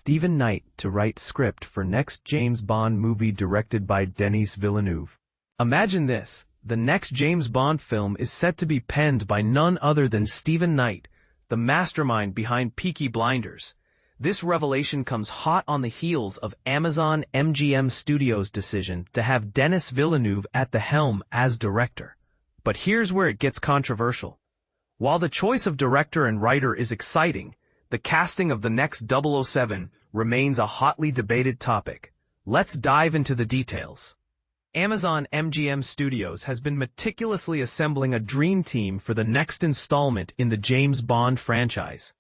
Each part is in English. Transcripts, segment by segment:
Steven Knight to write script for next James Bond movie directed by Denis Villeneuve. Imagine this, the next James Bond film is set to be penned by none other than Steven Knight, the mastermind behind Peaky Blinders. This revelation comes hot on the heels of Amazon MGM Studios' decision to have Denis Villeneuve at the helm as director. But here's where it gets controversial. While the choice of director and writer is exciting, the casting of the next 007 remains a hotly debated topic. Let's dive into the details. Amazon MGM Studios has been meticulously assembling a dream team for the next installment in the James Bond franchise.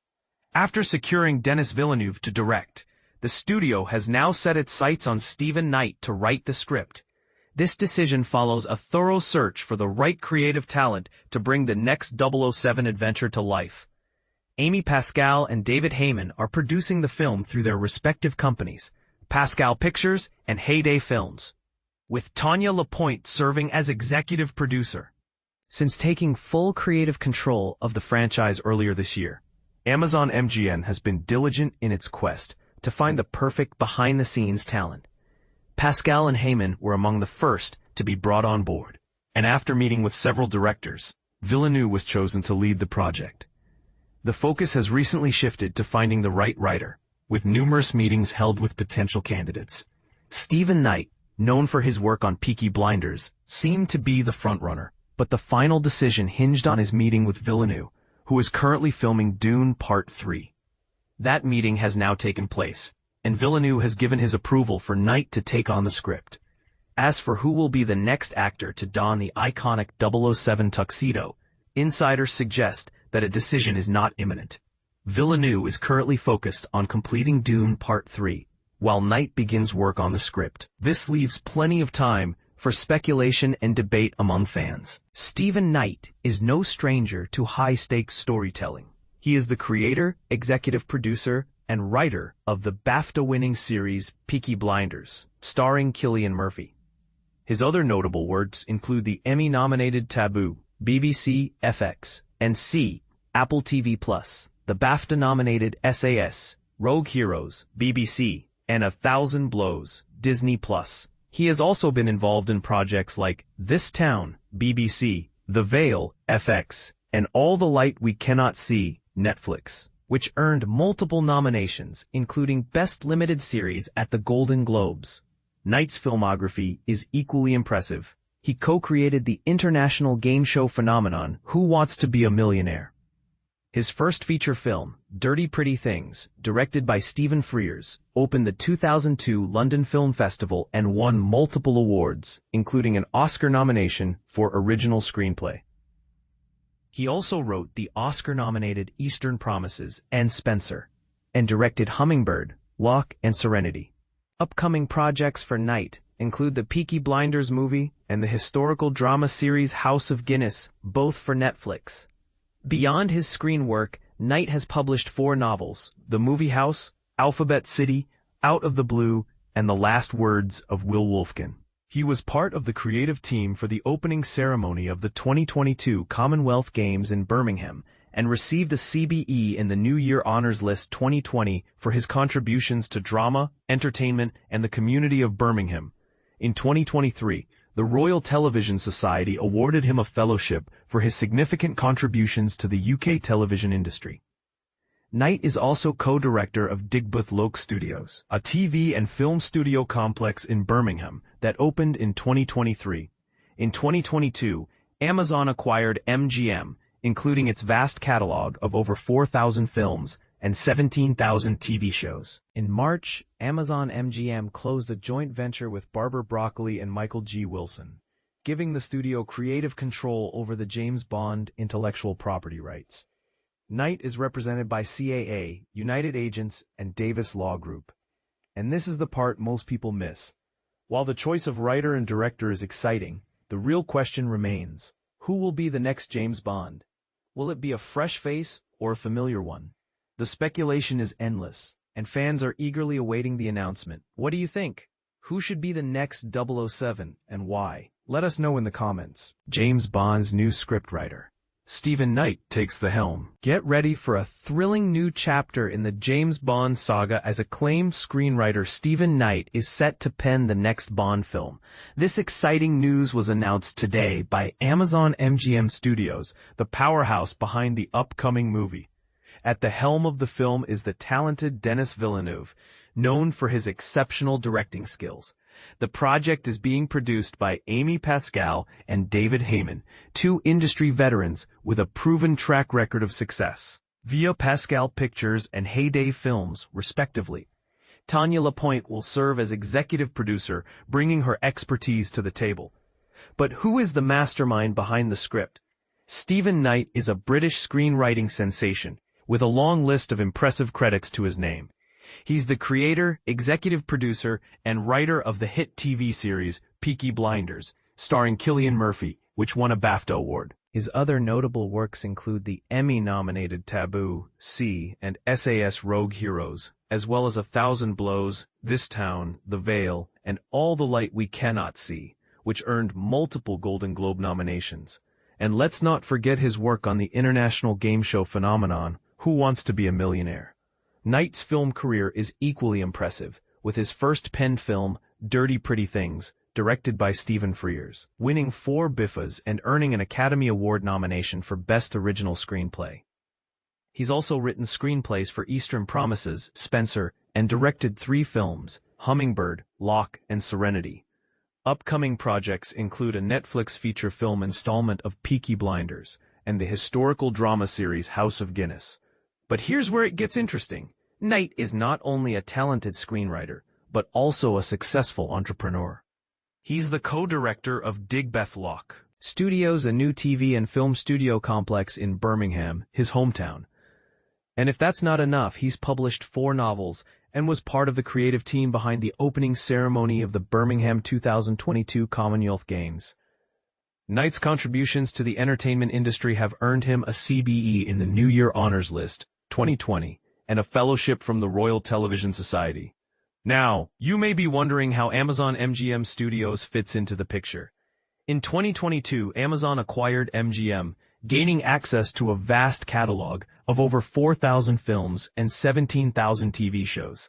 After securing Denis Villeneuve to direct, the studio has now set its sights on Steven Knight to write the script. This decision follows a thorough search for the right creative talent to bring the next 007 adventure to life. Amy Pascal and David Heyman are producing the film through their respective companies, Pascal Pictures and Heyday Films, with Tanya LaPointe serving as executive producer. Since taking full creative control of the franchise earlier this year, Amazon MGM has been diligent in its quest to find the perfect behind-the-scenes talent. Pascal and Heyman were among the first to be brought on board, and after meeting with several directors, Villeneuve was chosen to lead the project. The focus has recently shifted to finding the right writer, with numerous meetings held with potential candidates. Steven Knight, known for his work on Peaky Blinders, seemed to be the frontrunner, but the final decision hinged on his meeting with Villeneuve, who is currently filming Dune Part 3. That meeting has now taken place, and Villeneuve has given his approval for Knight to take on the script. As for who will be the next actor to don the iconic 007 tuxedo, insiders suggest that a decision is not imminent. Villeneuve is currently focused on completing Dune Part 3, while Knight begins work on the script. This leaves plenty of time for speculation and debate among fans. Steven Knight is no stranger to high-stakes storytelling. He is the creator, executive producer, and writer of the BAFTA-winning series Peaky Blinders, starring Cillian Murphy. His other notable works include the Emmy-nominated Taboo, BBC, FX, and C, Apple TV+, the BAFTA-nominated SAS, Rogue Heroes, BBC, and 1,000 Blows, Disney+. He has also been involved in projects like This Town, BBC, The Veil, FX, and All the Light We Cannot See, Netflix, which earned multiple nominations, including Best Limited Series at the Golden Globes. Knight's filmography is equally impressive. He co-created the international game show phenomenon Who Wants to Be a Millionaire? His first feature film, Dirty Pretty Things, directed by Stephen Frears, opened the 2002 London Film Festival and won multiple awards, including an Oscar nomination for Original Screenplay. He also wrote the Oscar-nominated Eastern Promises and Spencer, and directed Hummingbird, Locke, and Serenity. Upcoming projects for Knight include the Peaky Blinders movie and the historical drama series House of Guinness, both for Netflix. Beyond his screen work, Knight has published 4 novels: The Movie House, Alphabet City, Out of the Blue, and The Last Words of Will Wolfkin. He was part of the creative team for the opening ceremony of the 2022 Commonwealth Games in Birmingham and received a CBE in the New Year Honors List 2020 for his contributions to drama, entertainment, and the community of Birmingham. In 2023, the Royal Television Society awarded him a fellowship for his significant contributions to the UK television industry. Knight is also co-director of Digbeth Loke Studios, a TV and film studio complex in Birmingham that opened in 2023. In 2022, Amazon acquired MGM, including its vast catalog of over 4,000 films and 17,000 TV shows. In March, Amazon MGM closed a joint venture with Barbara Broccoli and Michael G. Wilson, giving the studio creative control over the James Bond intellectual property rights. Knight is represented by CAA, United Agents, and Davis Law Group. And this is the part most people miss. While the choice of writer and director is exciting, the real question remains: who will be the next James Bond? Will it be a fresh face or a familiar one? The speculation is endless, and fans are eagerly awaiting the announcement. What do you think? Who should be the next 007 and why? Let us know in the comments. James Bond's new scriptwriter. Stephen Knight takes the helm. Get ready for a thrilling new chapter in the James Bond saga as acclaimed screenwriter Stephen Knight is set to pen the next Bond film. This exciting news was announced today by Amazon MGM Studios, the powerhouse behind the upcoming movie. At the helm of the film is the talented Denis Villeneuve, known for his exceptional directing skills. The project is being produced by Amy Pascal and David Heyman, two industry veterans with a proven track record of success, via Pascal Pictures and Heyday Films, respectively. Tanya Lapointe will serve as executive producer, bringing her expertise to the table. But who is the mastermind behind the script? Stephen Knight is a British screenwriting sensation, with a long list of impressive credits to his name. He's the creator, executive producer, and writer of the hit TV series Peaky Blinders, starring Cillian Murphy, which won a BAFTA award. His other notable works include the Emmy-nominated Taboo, C, and SAS Rogue Heroes, as well as 1,000 Blows, This Town, The Veil, and All the Light We Cannot See, which earned multiple Golden Globe nominations. And let's not forget his work on the international game show phenomenon, Who Wants to Be a Millionaire? Knight's film career is equally impressive, with his first penned film, Dirty Pretty Things, directed by Stephen Frears, winning 4 BIFAs and earning an Academy Award nomination for Best Original Screenplay. He's also written screenplays for Eastern Promises, Spencer, and directed 3 films, Hummingbird, Locke, and Serenity. Upcoming projects include a Netflix feature film installment of Peaky Blinders and the historical drama series House of Guinness. But here's where it gets interesting. Knight is not only a talented screenwriter, but also a successful entrepreneur. He's the co-director of Digbeth Loch Studios, a new TV and film studio complex in Birmingham, his hometown. And if that's not enough, he's published 4 novels and was part of the creative team behind the opening ceremony of the Birmingham 2022 Commonwealth Games. Knight's contributions to the entertainment industry have earned him a CBE in the New Year Honors List, 2020, and a fellowship from the Royal Television Society. Now, you may be wondering how Amazon MGM Studios fits into the picture. In 2022, Amazon acquired MGM, gaining access to a vast catalog of over 4,000 films and 17,000 TV shows.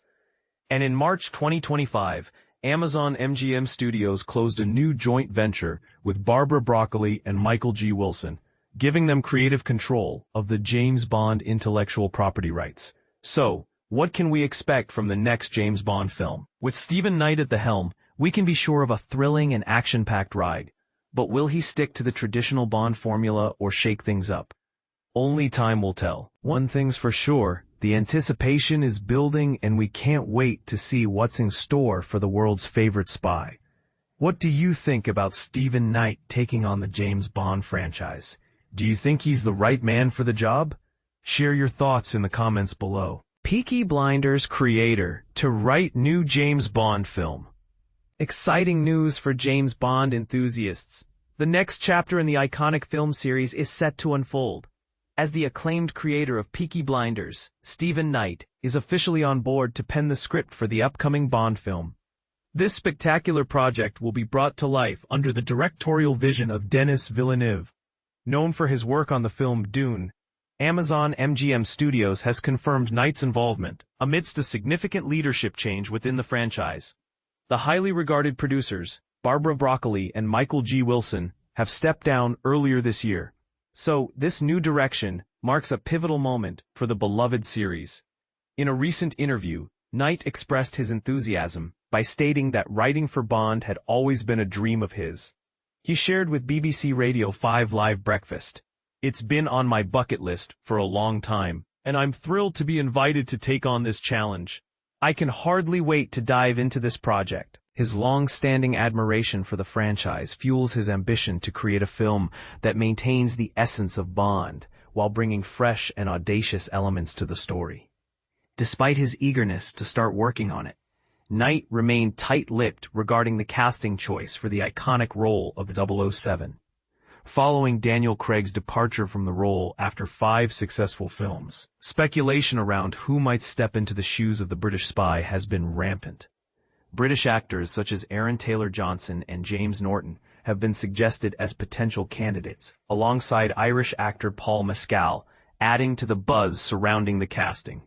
And in March 2025, Amazon MGM Studios closed a new joint venture with Barbara Broccoli and Michael G. Wilson, giving them creative control of the James Bond intellectual property rights. So, what can we expect from the next James Bond film? With Stephen Knight at the helm, we can be sure of a thrilling and action-packed ride. But will he stick to the traditional Bond formula or shake things up? Only time will tell. One thing's for sure, the anticipation is building and we can't wait to see what's in store for the world's favorite spy. What do you think about Stephen Knight taking on the James Bond franchise? Do you think he's the right man for the job? Share your thoughts in the comments below. Peaky Blinders creator to write new James Bond film. Exciting news for James Bond enthusiasts. The next chapter in the iconic film series is set to unfold. As the acclaimed creator of Peaky Blinders, Stephen Knight is officially on board to pen the script for the upcoming Bond film. This spectacular project will be brought to life under the directorial vision of Denis Villeneuve. Known for his work on the film Dune, Amazon MGM Studios has confirmed Knight's involvement amidst a significant leadership change within the franchise. The highly regarded producers, Barbara Broccoli and Michael G. Wilson, have stepped down earlier this year. So, this new direction marks a pivotal moment for the beloved series. In a recent interview, Knight expressed his enthusiasm by stating that writing for Bond had always been a dream of his. He shared with BBC Radio 5 Live Breakfast, "It's been on my bucket list for a long time, and I'm thrilled to be invited to take on this challenge. I can hardly wait to dive into this project." His long-standing admiration for the franchise fuels his ambition to create a film that maintains the essence of Bond while bringing fresh and audacious elements to the story. Despite his eagerness to start working on it, Knight remained tight-lipped regarding the casting choice for the iconic role of 007. Following Daniel Craig's departure from the role after 5 successful films, speculation around who might step into the shoes of the British spy has been rampant. British actors such as Aaron Taylor-Johnson and James Norton have been suggested as potential candidates, alongside Irish actor Paul Mescal, adding to the buzz surrounding the casting.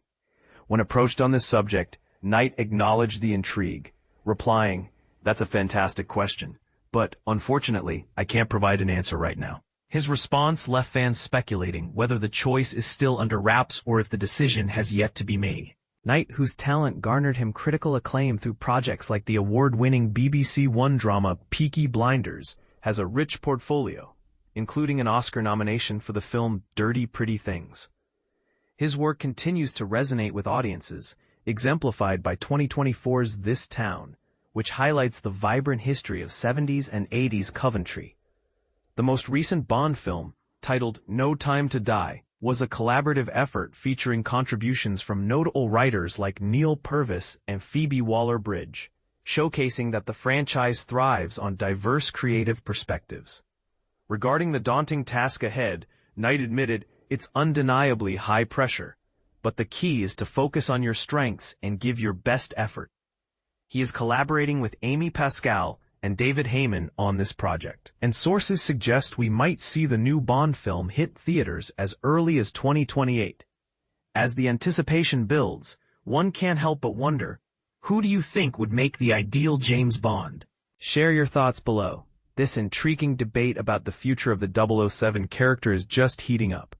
When approached on this subject, Knight acknowledged the intrigue, replying, "That's a fantastic question, but unfortunately, I can't provide an answer right now." His response left fans speculating whether the choice is still under wraps or if the decision has yet to be made. Knight, whose talent garnered him critical acclaim through projects like the award-winning BBC One drama Peaky Blinders, has a rich portfolio, including an Oscar nomination for the film Dirty Pretty Things. His work continues to resonate with audiences, exemplified by 2024's This Town, which highlights the vibrant history of 70s and 80s Coventry. The most recent Bond film, titled No Time to Die, was a collaborative effort featuring contributions from notable writers like Neil Purvis and Phoebe Waller-Bridge, showcasing that the franchise thrives on diverse creative perspectives. Regarding the daunting task ahead, Knight admitted, "It's undeniably high pressure, but the key is to focus on your strengths and give your best effort." He is collaborating with Amy Pascal and David Heyman on this project, and sources suggest we might see the new Bond film hit theaters as early as 2028. As the anticipation builds, one can't help but wonder, who do you think would make the ideal James Bond? Share your thoughts below. This intriguing debate about the future of the 007 character is just heating up.